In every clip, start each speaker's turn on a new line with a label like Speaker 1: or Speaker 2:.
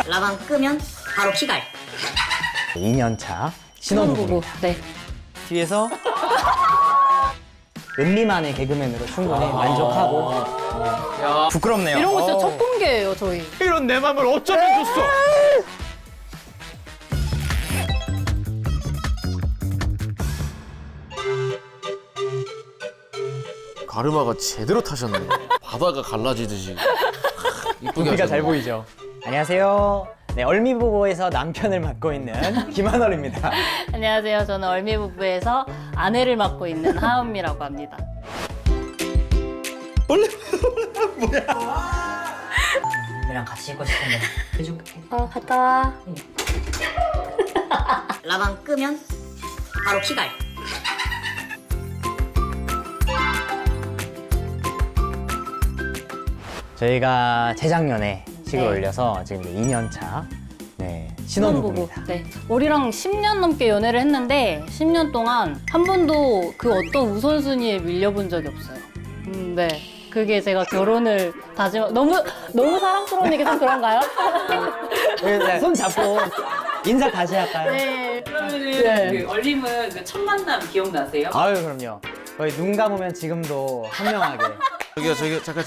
Speaker 1: 라방 끄면 바로 키갈.
Speaker 2: 2년차
Speaker 3: 신혼부부.
Speaker 2: 신혼부부입니다.
Speaker 3: 네.
Speaker 2: 뒤에서 은미만의 개그맨으로 충분히 만족하고 부끄럽네요.
Speaker 3: 이런 거 진짜 첫 공개예요, 저희.
Speaker 4: 이런 내 맘을 어쩌면 줬어.
Speaker 5: 가르마가 제대로 타셨네. 바다가 갈라지듯이. 이쁘게
Speaker 2: 우리가 잘
Speaker 5: 하셨네.
Speaker 2: 보이죠. 안녕하세요. 네, 얼미부부에서 남편을 맡고 있는 김한월입니다.
Speaker 3: 안녕하세요. 저는 얼미부부에서 아내를 맡고 있는 하은미라고 합니다.
Speaker 1: 이랑 같이 있고 싶은데 해줄게.
Speaker 3: 갔다 와.
Speaker 1: 라방 끄면 바로 키갈.
Speaker 2: 저희가 재작년에 식을
Speaker 3: 네.
Speaker 2: 올려서 지금 이제 2년차 네, 신혼부부입니다.
Speaker 3: 네. 우리랑 10년 넘게 연애를 했는데 10년 동안 한 번도 그 어떤 우선순위에 밀려본 적이 없어요. 네. 그게 제가 결혼을 너무 사랑스러우니까 좀 그런가요?
Speaker 2: 네, 손 잡고 인사 다시 할까요?
Speaker 3: 네.
Speaker 6: 그러면은 그 얼림은 그 첫 만남 기억나세요?
Speaker 2: 아유 그럼요. 거의 눈 감으면 지금도 선명하게.
Speaker 5: 저기요, 잠깐,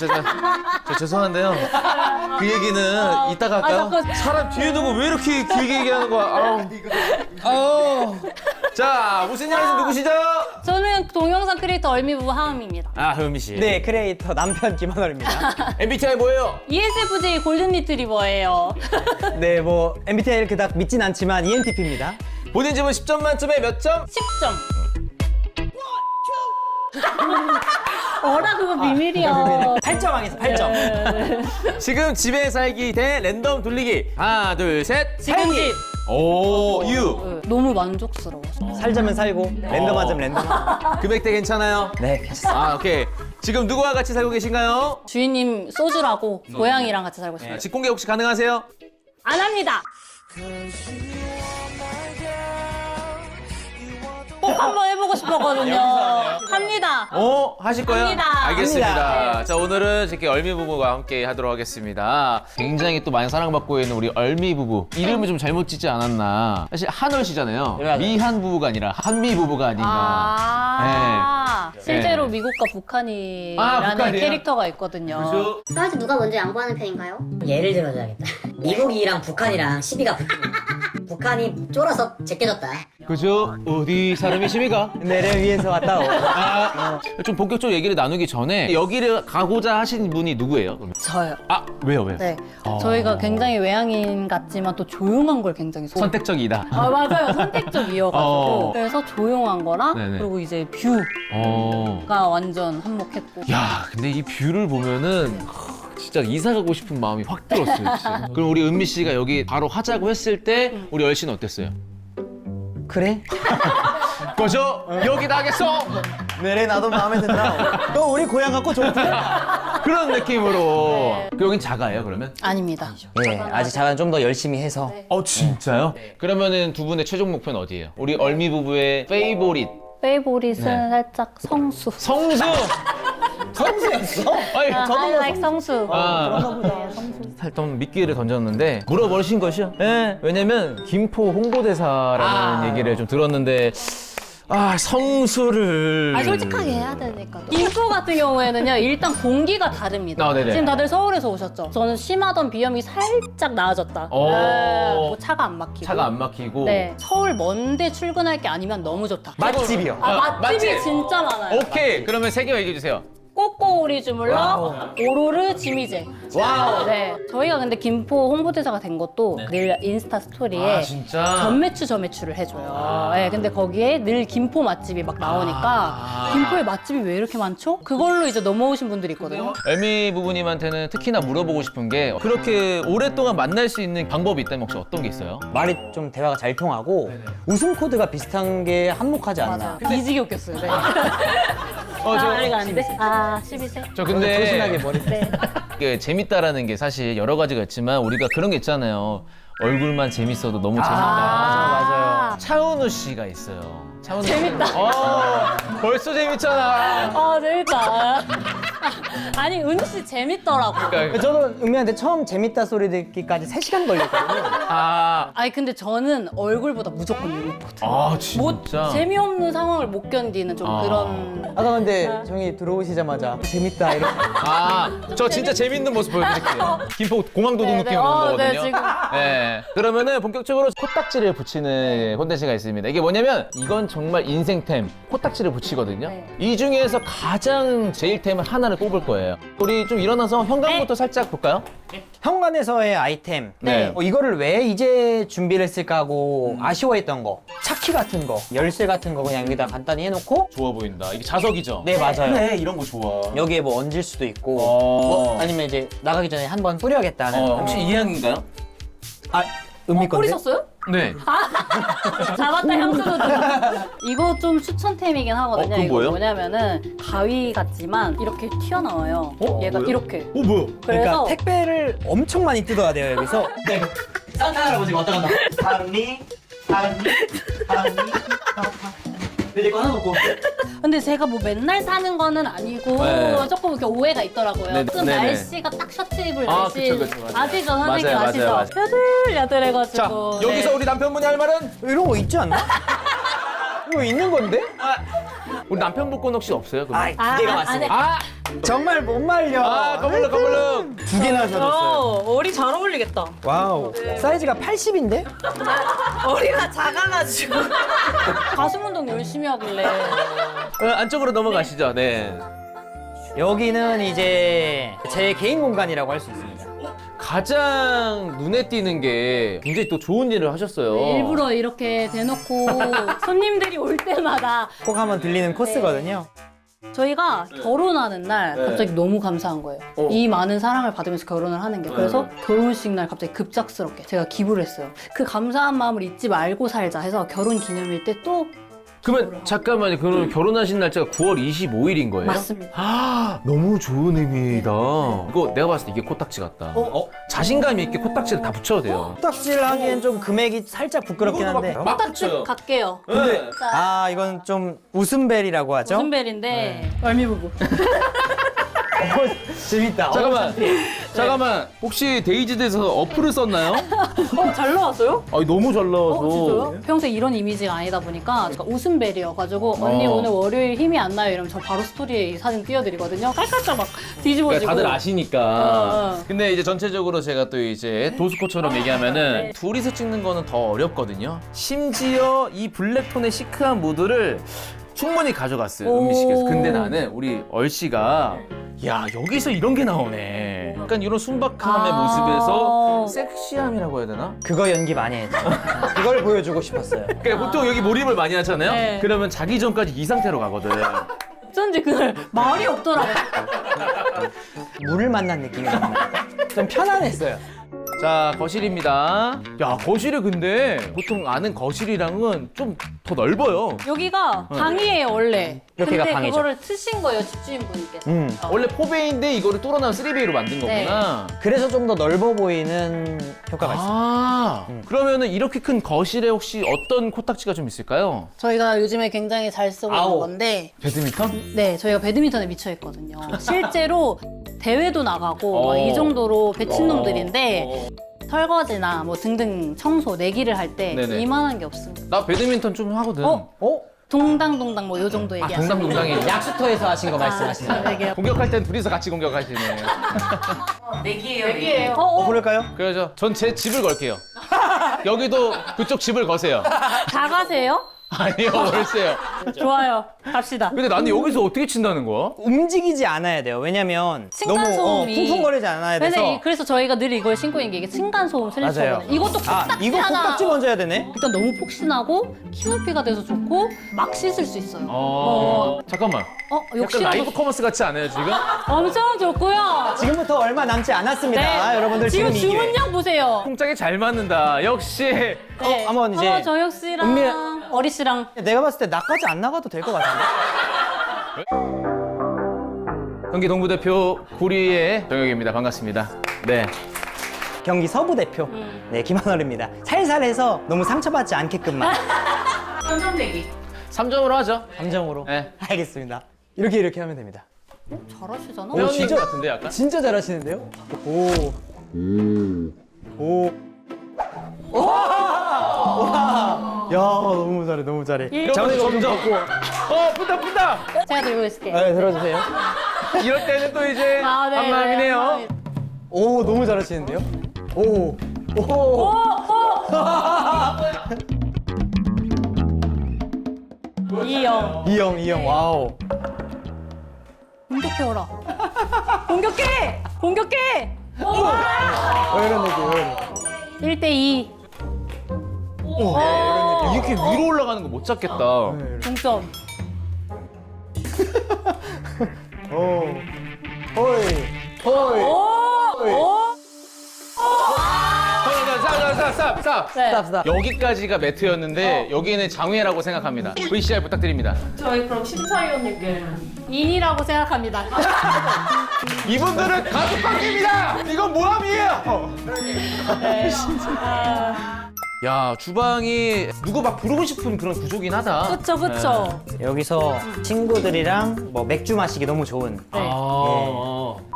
Speaker 5: 저 죄송한데요. 그 얘기는 이따가 할까요?
Speaker 3: 잠깐.
Speaker 5: 사람 뒤에 두고 왜 이렇게 길게 얘기하는 거야? 아우. 자, 무슨 일 하시는 누구시죠?
Speaker 3: 저는 동영상 크리에이터 얼미부부 하은미입니다.
Speaker 5: 아, 효미 씨.
Speaker 2: 네, 크리에이터 남편 김한월입니다.
Speaker 5: MBTI 뭐예요?
Speaker 3: ESFJ 골든 리트리버예요.
Speaker 2: 네, 뭐 MBTI를 그닥 믿진 않지만 ENTP입니다.
Speaker 5: 본인 집은 10점 만점에 몇 점?
Speaker 3: 10점. 어라 그거 비밀이야.
Speaker 2: 8점 하겠습니다. 8점.
Speaker 5: 지금 집에 살기 대 랜덤 돌리기. 하나, 둘, 셋.
Speaker 3: 지금 집.
Speaker 5: 오, 유.
Speaker 3: 너무 만족스러워서.
Speaker 2: 살자면 살고 랜덤하자면 랜덤하고.
Speaker 5: 금액대 괜찮아요?
Speaker 2: 네, 괜찮습니다.
Speaker 5: 아, 오케이. 지금 누구와 같이 살고 계신가요?
Speaker 3: 주인님 소주라고 고양이랑 같이 살고 있어요.
Speaker 5: 직공개 혹시 가능하세요?
Speaker 3: 안 합니다. 꼭 한번 해보고 싶었거든요. 합니다.
Speaker 5: 하실 거예요?
Speaker 3: 합니다.
Speaker 5: 알겠습니다.
Speaker 2: 합니다.
Speaker 5: 자, 오늘은 이렇게 얼미 부부가 함께 하도록 하겠습니다. 굉장히 또 많이 사랑받고 있는 우리 얼미 부부. 이름을 좀 잘못 짓지 않았나. 사실 한월 씨잖아요.
Speaker 2: 네, 맞아요.
Speaker 5: 미한 부부가 아니라 한미 부부가 아닌가.
Speaker 3: 실제로
Speaker 5: 네.
Speaker 3: 미국과 북한이라는
Speaker 5: 북한이에요?
Speaker 3: 캐릭터가 있거든요.
Speaker 7: 싸울 때 누가 먼저 양보하는 편인가요?
Speaker 1: 예를 들어줘야겠다. 미국이랑 북한이랑 시비가 붙으면 북한이 쫄아서 제껴졌다.
Speaker 5: 그죠? 어디 사람이십니까?
Speaker 2: 내를 위해서 왔다 오.
Speaker 5: 좀 본격적으로 얘기를 나누기 전에 여기를 가고자 하신 분이 누구예요? 그러면?
Speaker 3: 저요.
Speaker 5: 아, 왜요?
Speaker 3: 네. 저희가 굉장히 외향인 같지만 또 조용한 걸 굉장히
Speaker 5: 선택적이다.
Speaker 3: 맞아요. 선택적이어가지고.
Speaker 5: 어.
Speaker 3: 그래서 조용한 거랑
Speaker 5: 네네.
Speaker 3: 그리고 이제 뷰가 완전 한몫했고.
Speaker 5: 야, 근데 이 뷰를 보면은 진짜 이사 가고 싶은 마음이 확 들었어요, 진짜. 그럼 우리 은미 씨가 여기 바로 하자고 했을 때 우리 열 씨는 어땠어요?
Speaker 2: 그래?
Speaker 5: 거죠? 여기 나겠어?
Speaker 2: 내래 나도 마음에 든다. 너 우리 고향 갖고 좋대?
Speaker 5: 그런 느낌으로. 여긴 작아요, 그러면?
Speaker 3: 아닙니다.
Speaker 2: 네, 아직 작은 좀 더 열심히 해서.
Speaker 5: 진짜요? 그러면은 두 분의 최종 목표는 어디예요? 우리 얼미 부부의 페이보릿.
Speaker 3: 페이보릿은
Speaker 5: 네.
Speaker 3: 살짝 성수.
Speaker 5: 성수!
Speaker 2: 성수였어?
Speaker 5: 아니,
Speaker 3: I like 성수.
Speaker 5: 살짝 미끼를 던졌는데 물어보신 것이요? 네, 왜냐면 김포 홍보대사라는 얘기를 좀 들었는데 성수를
Speaker 3: 솔직하게 해야 되니까. 김포 같은 경우에는요, 일단 공기가 다릅니다.
Speaker 5: 네네.
Speaker 3: 지금 다들 서울에서 오셨죠? 저는 심하던 비염이 살짝 나아졌다. 뭐 차가 안 막히고.
Speaker 5: 차가 안 막히고
Speaker 3: 네. 서울 먼데 출근할 게 아니면 너무 좋다.
Speaker 2: 맛집이요.
Speaker 3: 맛집이
Speaker 5: 맛집.
Speaker 3: 진짜 많아요.
Speaker 5: 오케이, 그러면 세 개만 얘기해 주세요.
Speaker 3: 꼬꼬오리 주물럭, 오로르 지미제.
Speaker 5: 와우.
Speaker 3: 네. 저희가 근데 김포 홍보대사가 된 것도 늘 인스타 스토리에
Speaker 5: 진짜?
Speaker 3: 전매추를 해줘요. 네, 근데 거기에 늘 김포 맛집이 막 나오니까 김포에 맛집이 왜 이렇게 많죠? 그걸로 이제 넘어오신 분들이 있거든요.
Speaker 5: 엘미 부부님한테는 특히나 물어보고 싶은 게 그렇게 오랫동안 만날 수 있는 방법이 있다면 혹시 어떤 게 있어요?
Speaker 2: 말이 좀 대화가 잘 통하고 웃음 코드가 비슷한 게 한몫하지 않나.
Speaker 3: 맞아요. 뒤지게 웃겼어요. 네. 아래가 아닌데? 12세?
Speaker 5: 저 근데
Speaker 2: 조신하게 머리.
Speaker 3: 네.
Speaker 5: 이게 재밌다라는 게 사실 여러 가지가 있지만 우리가 그런 게 있잖아요. 얼굴만 재밌어도 너무 재밌다.
Speaker 2: 맞아요.
Speaker 5: 차은우 씨가 있어요. 차은우
Speaker 3: 재밌다.
Speaker 5: 씨. 벌써 재밌잖아.
Speaker 3: 재밌다. 아니 은우 씨 재밌더라고.
Speaker 2: 저도 은미한테 처음 재밌다 소리 듣기까지 3시간 걸렸거든요.
Speaker 3: 아니 근데 저는 얼굴보다 무조건 유니코드.
Speaker 5: 아
Speaker 3: 뭐
Speaker 5: 진짜.
Speaker 3: 재미없는 상황을 못 견디는 좀 그런.
Speaker 2: 아까 근데 정이 들어오시자마자 재밌다 이렇게.
Speaker 5: 저 진짜 재밌는 모습 보여드릴게요. 김포 공항도둑 느낌으로 나온
Speaker 3: 네,
Speaker 5: 거거든요.
Speaker 3: 지금.
Speaker 5: 네. 그러면은 본격적으로 코딱지를 붙이는 콘텐츠가 있습니다. 이게 뭐냐면 이건 정말 인생템 코딱지를 붙이거든요.
Speaker 3: 네.
Speaker 5: 이 중에서 가장 제일템을 하나를 꼽을 거예요. 우리 좀 일어나서 현관부터 살짝 볼까요?
Speaker 2: 현관에서의 아이템.
Speaker 5: 네.
Speaker 2: 이거를 왜 이제 준비를 했을까 하고 아쉬워했던 거. 차키 같은 거, 열쇠 같은 거 그냥 여기다 간단히 해놓고.
Speaker 5: 좋아 보인다. 이게 자석이죠?
Speaker 2: 네, 맞아요.
Speaker 5: 네, 이런 거 좋아.
Speaker 2: 여기에 뭐 얹을 수도 있고.
Speaker 5: 어.
Speaker 2: 뭐 아니면 이제 나가기 전에 한번 뿌려야겠다는.
Speaker 5: 혹시 이 향인가요?
Speaker 2: 아, 은미 건데?
Speaker 3: 뿌리셨어요?
Speaker 5: 네.
Speaker 3: 잡았다 향수도. 이거 좀 추천템이긴 하거든요.
Speaker 5: 그건
Speaker 3: 이거
Speaker 5: 뭐예요?
Speaker 3: 뭐냐면은 가위 같지만 이렇게 튀어나와요. 얘가
Speaker 5: 뭐예요?
Speaker 3: 이렇게.
Speaker 5: 뭐야?
Speaker 2: 그러니까
Speaker 3: 그래서
Speaker 2: 택배를 엄청 많이 뜯어야 돼요, 여기서. 네. 산타 할아버지가 왔다 간다. 한미. 이제 꺼내놓고.
Speaker 3: 근데 제가 뭐 맨날 사는 거는 아니고
Speaker 5: 네.
Speaker 3: 조금 이렇게 오해가 있더라고요.
Speaker 5: 네,
Speaker 3: 좀
Speaker 5: 네네.
Speaker 3: 날씨가 딱 셔츠 입을
Speaker 5: 아,
Speaker 3: 날씨
Speaker 5: 그쵸, 맞아요.
Speaker 3: 아시죠 선생님
Speaker 5: 맞아요,
Speaker 3: 아시죠?
Speaker 5: 맞아요.
Speaker 3: 야들야들해가지고.
Speaker 5: 자, 여기서
Speaker 3: 네.
Speaker 5: 우리 남편분이 할 말은?
Speaker 2: 이런 거 있지 않나? 이거 있는 건데?
Speaker 5: 우리 남편분 혹시 없어요? 그럼?
Speaker 2: 두 개가 왔습니다.
Speaker 5: 아!
Speaker 2: 정말 못 말려.
Speaker 5: 까불룩.
Speaker 2: 두 개나 사줬어요.
Speaker 6: 머리 잘 어울리겠다.
Speaker 2: 와우. 사이즈가 80인데?
Speaker 6: 머리가 작아가지고.
Speaker 3: 가슴 운동 열심히 하길래.
Speaker 5: 안쪽으로 넘어가시죠. 네.
Speaker 2: 여기는 이제 제 개인 공간이라고 할 수 있습니다.
Speaker 5: 가장 눈에 띄는 게 굉장히 또 좋은 일을 하셨어요.
Speaker 3: 일부러 이렇게 대놓고 손님들이 올 때마다
Speaker 2: 꼭 한번 들리는 코스거든요.
Speaker 3: 저희가 결혼하는 날
Speaker 5: 네.
Speaker 3: 갑자기 너무 감사한 거예요. 이 많은 사랑을 받으면서 결혼을 하는 게. 그래서 결혼식 날 갑자기 급작스럽게 제가 기부를 했어요. 그 감사한 마음을 잊지 말고 살자 해서 결혼 기념일 때 또
Speaker 5: 그러면 잠깐만요. 그럼 결혼하신 날짜가 9월 25일인 거예요?
Speaker 3: 맞습니다.
Speaker 5: 아, 너무 좋은 의미다. 이거 내가 봤을 때 이게 코딱지 같다. 자신감 있게 코딱지를 다 붙여도 돼요.
Speaker 2: 코딱지를 하기엔 좀 금액이 살짝 부끄럽긴 한데.
Speaker 5: 막
Speaker 3: 딱 갈게요.
Speaker 5: 근데
Speaker 2: 아, 이건 좀 웃음벨이라고 하죠?
Speaker 3: 무슨벨인데 얼미부부.
Speaker 2: 재밌다.
Speaker 5: 잠깐만. 혹시 데이지드에서 어플을 썼나요?
Speaker 3: 잘 나왔어요?
Speaker 5: 아니, 너무 잘 나와서.
Speaker 3: 진짜요? 평소에 이런 이미지가 아니다 보니까 제가 웃음벨이어가지고 언니 오늘 월요일 힘이 안 나요 이러면 저 바로 스토리에 이 사진 띄워드리거든요. 깔깔깔 막 뒤집어지고.
Speaker 5: 그러니까 다들 아시니까.
Speaker 3: 어.
Speaker 5: 근데 이제 전체적으로 제가 또 이제 도스코처럼 얘기하면은 둘이서 찍는 거는 더 어렵거든요. 심지어 이 블랙톤의 시크한 무드를 충분히 가져갔어요, 은미 씨께서. 근데 나는 우리 얼씨가 야, 여기서 이런 게 나오네. 약간 이런 순박함의 모습에서 섹시함이라고 해야 되나?
Speaker 2: 그거 연기 많이 했죠. 그걸 보여주고 싶었어요.
Speaker 5: 그러니까 보통 여기 몰입을 많이 하잖아요.
Speaker 3: 네.
Speaker 5: 그러면 자기 전까지 이 상태로 가거든.
Speaker 3: 어쩐지 그날 말이 없더라고요.
Speaker 2: 물을 만난 느낌이었는데 좀 편안했어요.
Speaker 5: 자, 거실입니다. 야, 거실이 근데 보통 아는 거실이랑은 좀 더 넓어요.
Speaker 3: 여기가 방이에요 원래.
Speaker 2: 여기가
Speaker 3: 근데
Speaker 2: 방이죠.
Speaker 3: 그거를 트신 거예요 집주인분께서.
Speaker 5: 원래 4베이인데 이거를 뚫어놔서 3베이로 만든
Speaker 3: 네.
Speaker 5: 거구나.
Speaker 2: 그래서 좀 더 넓어 보이는 효과가 있어요.
Speaker 5: 아, 그러면은 이렇게 큰 거실에 혹시 어떤 코딱지가 좀 있을까요?
Speaker 3: 저희가 요즘에 굉장히 잘 쓰고 있는
Speaker 2: 아오.
Speaker 3: 건데
Speaker 5: 배드민턴?
Speaker 3: 네 저희가 배드민턴에 미쳐 있거든요. 실제로 대회도 나가고 막 이 정도로 배친놈들인데 설거지나 뭐 등등 청소 내기를 할 때
Speaker 5: 네네.
Speaker 3: 이만한 게 없습니다.
Speaker 5: 나 배드민턴 좀 하거든.
Speaker 3: 어?
Speaker 2: 어?
Speaker 3: 동당동당 뭐 요 정도 얘기하시는
Speaker 5: 동당동당이.
Speaker 2: 약수터에서 하신 거 말씀하시나요?
Speaker 3: 네.
Speaker 5: 공격할 땐 둘이서 같이 공격하시네.
Speaker 6: 내기예요.
Speaker 2: 그럴까요?
Speaker 5: 그래서 전 제 집을 걸게요. 여기도 그쪽 집을 거세요.
Speaker 3: 작아세요?
Speaker 5: 아니요, 월세요.
Speaker 3: 좋아요. 갑시다.
Speaker 5: 근데 나는 여기서 어떻게 친다는 거야?
Speaker 2: 움직이지 않아야 돼요. 왜냐면 너무
Speaker 3: 층간소음이
Speaker 2: 쿵쿵거리지 않아야 돼서.
Speaker 3: 그래서 저희가 늘 이걸 신고 있는 게 이게 층간소음
Speaker 2: 맞아요.
Speaker 3: 슬리퍼거든요. 이것도
Speaker 2: 아,
Speaker 3: 코딱지
Speaker 2: 이거
Speaker 3: 하나.
Speaker 2: 코딱지 먼저 해야 되네?
Speaker 3: 일단 너무 폭신하고 키높이가 돼서 좋고 막 씻을 수 있어요.
Speaker 5: 잠깐만. 약간
Speaker 3: 욕실하고
Speaker 5: 라이브 커머스 같지 않아요, 지금?
Speaker 3: 엄청 좋고요.
Speaker 2: 지금부터 얼마 남지 않았습니다. 여러분들
Speaker 3: 지금
Speaker 2: 지금 이 기회.
Speaker 3: 주문량 보세요.
Speaker 5: 통장에 잘 맞는다. 역시.
Speaker 3: 네.
Speaker 2: 한번 이제
Speaker 3: 정혁 씨랑
Speaker 2: 은미-
Speaker 3: 어리 씨랑
Speaker 2: 내가 봤을 때 나까지 안 나가도 될 것 같은데?
Speaker 5: 경기 동부대표 구리의 정혁입니다. 반갑습니다. 네.
Speaker 2: 경기 서부 대표 네 김한월입니다. 살살해서 너무 상처받지 않게끔만
Speaker 6: 3점 내기.
Speaker 5: 3점으로 하죠.
Speaker 2: 감정으로
Speaker 5: 네.
Speaker 2: 알겠습니다. 이렇게 하면 됩니다.
Speaker 3: 잘하시잖아.
Speaker 2: 오, 진짜
Speaker 5: 같은데 약간?
Speaker 2: 진짜 잘하시는데요? 오. 오. 와! 야, 너무 잘해, 너무 잘해.
Speaker 5: 이러면 점점 푼다.
Speaker 3: 제가 들고 있을게요.
Speaker 2: 네, 들어주세요.
Speaker 5: 이럴 때는 또 이제
Speaker 3: 아, 네,
Speaker 5: 한 마음이네요.
Speaker 3: 네,
Speaker 2: 오, 너무 잘하시는데요? 오. 오.
Speaker 3: 이영.
Speaker 2: 이형, 와우.
Speaker 3: 공격해오라. 공격해! 공격해!
Speaker 2: 왜 이런 느낌, 왜 이런 느낌.
Speaker 3: 1대2.
Speaker 5: 이렇게 위로 올라가는 거 못 잡겠다.
Speaker 3: 동점.
Speaker 2: 오. 호이. 호이.
Speaker 5: 스탑.
Speaker 3: 네.
Speaker 2: 스탑.
Speaker 5: 여기까지가 매트였는데 여기는 장외라고 생각합니다. VCR 부탁드립니다.
Speaker 6: 저희 그럼 심사위원님께
Speaker 3: 인이라고 생각합니다.
Speaker 5: 이분들은 가족 관계입니다. 이건 모함이에요. 야, 주방이 누구 막 부르고 싶은 그런 구조긴 하다.
Speaker 3: 그쵸.
Speaker 2: 여기서 친구들이랑 뭐 맥주 마시기 너무 좋은.
Speaker 3: 네.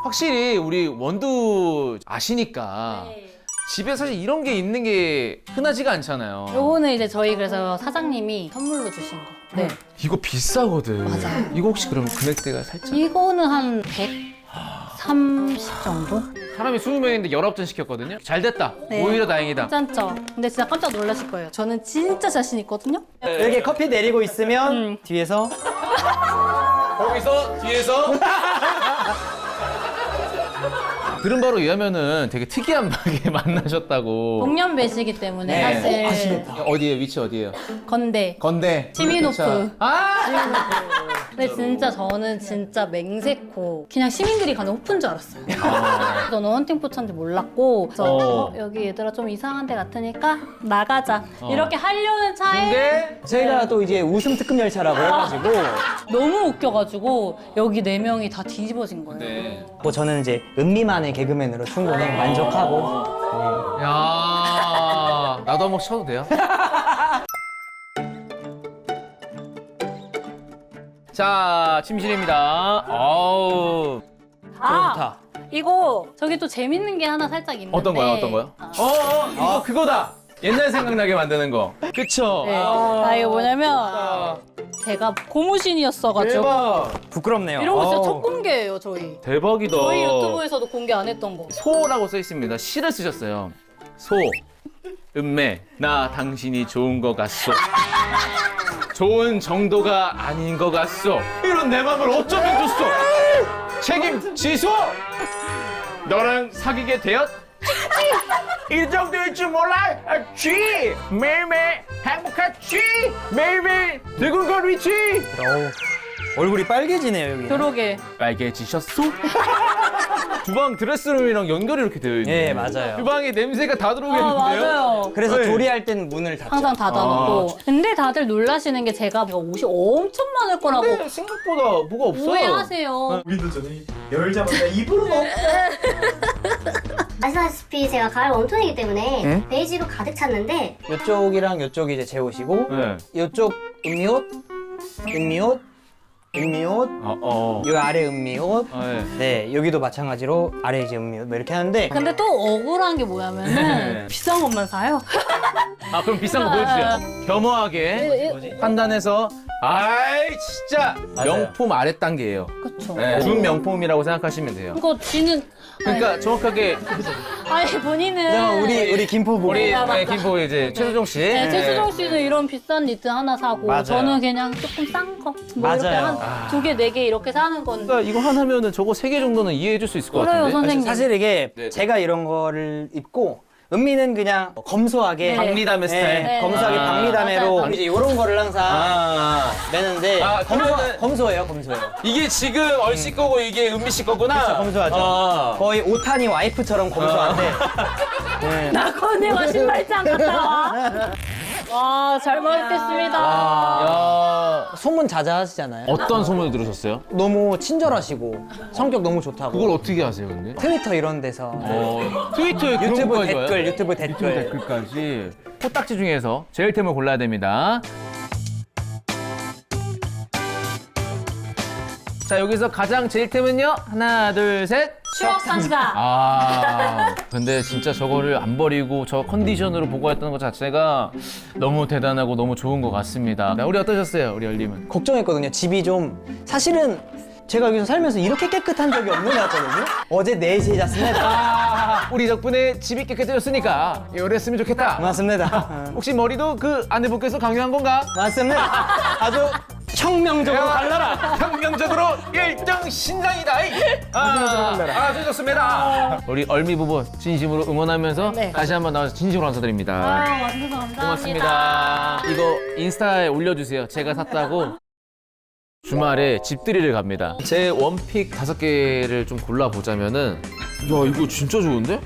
Speaker 5: 확실히 우리 원두 아시니까 집에 사실 이런 게 있는 게 흔하지가 않잖아요.
Speaker 3: 요거는 이제 저희 그래서 사장님이 선물로 주신 거. 네.
Speaker 5: 이거 비싸거든. 이거 혹시 그럼 금액대가 살짝?
Speaker 3: 이거는 한 130 정도?
Speaker 5: 사람이 20명인데 19잔 시켰거든요. 잘 됐다.
Speaker 3: 네.
Speaker 5: 오히려 다행이다.
Speaker 3: 괜찮죠? 근데 진짜 깜짝 놀라실 거예요. 저는 진짜 자신 있거든요?
Speaker 2: 이렇게 커피 내리고 있으면 뒤에서
Speaker 5: 거기서 뒤에서 들은 바로 의하면은 되게 특이한 방에 만나셨다고.
Speaker 3: 동년 배시기 때문에
Speaker 5: 네.
Speaker 3: 사실
Speaker 5: 어디에 위치 어디에요?
Speaker 3: 건대.
Speaker 5: 건대.
Speaker 3: 시민호프.
Speaker 5: 아!
Speaker 3: 근데 진짜 저는 진짜 맹세코 그냥 시민들이 가는 호프인 줄 알았어요. 저는 헌팅포차인지 몰랐고 그래서 여기 얘들아 좀 이상한 데 같으니까 나가자 이렇게 하려는 차에
Speaker 5: 근데
Speaker 2: 저희가 또 이제 웃음 특급 열차라고 해가지고
Speaker 3: 너무 웃겨가지고 여기 4명이 다 뒤집어진 거예요.
Speaker 5: 네.
Speaker 2: 뭐 저는 이제 은미만의 개그맨으로 충분히 만족하고
Speaker 5: 야, 나도 한번 쳐도 돼요? 자, 침실입니다. 아우.
Speaker 2: 좋다.
Speaker 3: 이거 저기 또 재밌는 게 하나 살짝 있는데
Speaker 5: 어떤 거요? 이거 그거다. 옛날 생각나게 만드는 거. 그쵸?
Speaker 3: 네. 이거 뭐냐면 제가 고무신이었어가지고
Speaker 5: 대박.
Speaker 2: 부끄럽네요.
Speaker 3: 이런 거 진짜
Speaker 2: 어우.
Speaker 3: 첫 공개예요 저희.
Speaker 5: 대박이다.
Speaker 3: 저희 유튜브에서도 공개 안 했던 거.
Speaker 5: 소라고 써 있습니다. 시를 쓰셨어요. 소, 은매, 나 당신이 좋은 것 같소. 좋은 정도가 아닌 것 같소. 이런 내 맘을 어쩌면 좋소. 책임 지소. 너랑 사귀게 되었. 이 정도일 줄 몰라. 쥐 매일매일 행복한 쥐 매일매일 대굴걸 쥐.
Speaker 2: 어우, 얼굴이 빨개지네요 여기.
Speaker 3: 그러게.
Speaker 5: 빨개지셨소? 주방 드레스룸이랑 연결이 이렇게 되어 있네.
Speaker 2: 예, 맞아요.
Speaker 5: 주방에 냄새가 다 들어오겠는데요?
Speaker 3: 맞아요.
Speaker 2: 그래서
Speaker 5: 네.
Speaker 2: 조리할 땐 문을 닫죠.
Speaker 3: 항상 닫아놓고. 근데 다들 놀라시는 게 제가 옷이 엄청 많을 거라고
Speaker 5: 근데 생각보다 뭐가 없어.
Speaker 3: 오해하세요.
Speaker 8: 우리도 전에 열자마자 입으로 먹고
Speaker 7: 아시다시피 제가 가을 웜톤이기 때문에 베이지로 가득 찼는데
Speaker 2: 이쪽이랑 이쪽이 이제 제 옷이고
Speaker 5: 네.
Speaker 2: 이쪽 은미옷, 은미옷, 은미옷, 이 아래 은미옷.
Speaker 5: 네.
Speaker 2: 네, 여기도 마찬가지로 아래 이제 은미옷 뭐 이렇게 하는데
Speaker 3: 근데 또 억울한 게 뭐냐면은 비싼 것만 사요.
Speaker 5: 아, 그럼 비싼 거 보여주세요. 겸허하게 판단해서. 아이, 진짜
Speaker 2: 맞아요.
Speaker 5: 명품 아래 단계예요.
Speaker 3: 그쵸.
Speaker 5: 네. 준 명품이라고 생각하시면 돼요.
Speaker 3: 이거 지는
Speaker 5: 그러니까 정확하게
Speaker 3: 아니 본인은
Speaker 2: 그냥 우리 김포 보고
Speaker 5: 우리 김포 이제 최수종 씨.
Speaker 3: 네, 최수종 씨는 이런 비싼 니트 하나 사고
Speaker 2: 맞아요.
Speaker 3: 저는 그냥 조금 싼 거. 뭐 이렇게
Speaker 2: 맞아요.
Speaker 3: 한 2개, 4개 이렇게 사는 건데.
Speaker 5: 그러니까 이거 하나면은 저거 3개 정도는 이해해 줄 수 있을 것
Speaker 3: 그래요,
Speaker 5: 같은데.
Speaker 3: 선생님.
Speaker 2: 사실 이게
Speaker 5: 네.
Speaker 2: 제가 이런 거를 입고 은미는 그냥 검소하게
Speaker 3: 네.
Speaker 5: 박리담의 스타일.
Speaker 3: 네.
Speaker 2: 검소하게
Speaker 5: 아.
Speaker 2: 박리담회로
Speaker 3: 맞아요.
Speaker 2: 이제 이런 거를 항상
Speaker 5: 아.
Speaker 2: 매는데
Speaker 5: 그러면은
Speaker 2: 검소해요.
Speaker 5: 이게 지금 얼씨 거고 이게 은미 씨 거구나.
Speaker 2: 그쵸, 검소하죠.
Speaker 5: 아.
Speaker 2: 거의 오타니 와이프처럼 검소한데 네.
Speaker 3: 나 건네와 신발장 갔다 와. 와, 잘 먹겠습니다.
Speaker 5: 야.
Speaker 2: 소문 자자하시잖아요.
Speaker 5: 어떤 소문을 들으셨어요?
Speaker 2: 너무 친절하시고 성격 너무 좋다고.
Speaker 5: 그걸 어떻게 하세요, 근데?
Speaker 2: 트위터 이런 데서
Speaker 5: 트위터에 그런
Speaker 2: 유튜브
Speaker 5: 것까지 와요?
Speaker 2: 댓글, 유튜브 댓글.
Speaker 5: 댓글까지. 코딱지 중에서 제일템을 골라야 됩니다. 자, 여기서 가장 제일 템은요. 하나, 둘, 셋.
Speaker 3: 추억 상자.
Speaker 5: 아, 근데 진짜 저거를 안 버리고 저 컨디션으로 보관했던 것 자체가 너무 대단하고 너무 좋은 것 같습니다. 우리 어떠셨어요? 우리 열림은?
Speaker 2: 걱정했거든요. 집이 좀 사실은 제가 여기서 살면서 이렇게 깨끗한 적이 없는 것 같거든요. 어제 4시에 잤습니다.
Speaker 5: 아, 우리 덕분에 집이 깨끗해졌으니까 이랬으면 좋겠다.
Speaker 2: 맞습니다.
Speaker 5: 혹시 머리도 그 아내분께서 강요한 건가?
Speaker 2: 맞습니다. 아주 혁명적으로 갈라라.
Speaker 5: 혁명적으로 1등 신상이다. 아주 좋습니다. 우리 얼미 부부 진심으로 응원하면서
Speaker 3: 네.
Speaker 5: 다시 한번 나와서 진심으로 감사드립니다.
Speaker 3: 와주셔서 감사합니다.
Speaker 5: 고맙습니다. 이거 인스타에 올려주세요. 제가 샀다고. 주말에 집들이를 갑니다. 제 원픽 5개를 좀 골라보자면은 야, 이거 진짜 좋은데?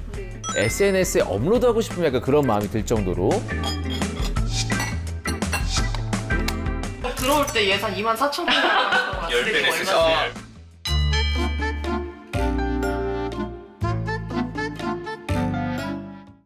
Speaker 5: SNS에 업로드하고 싶으면 약간 그런 마음이 들 정도로
Speaker 6: 들어올 때 예산 24,000원. 10배 냈으셨어요.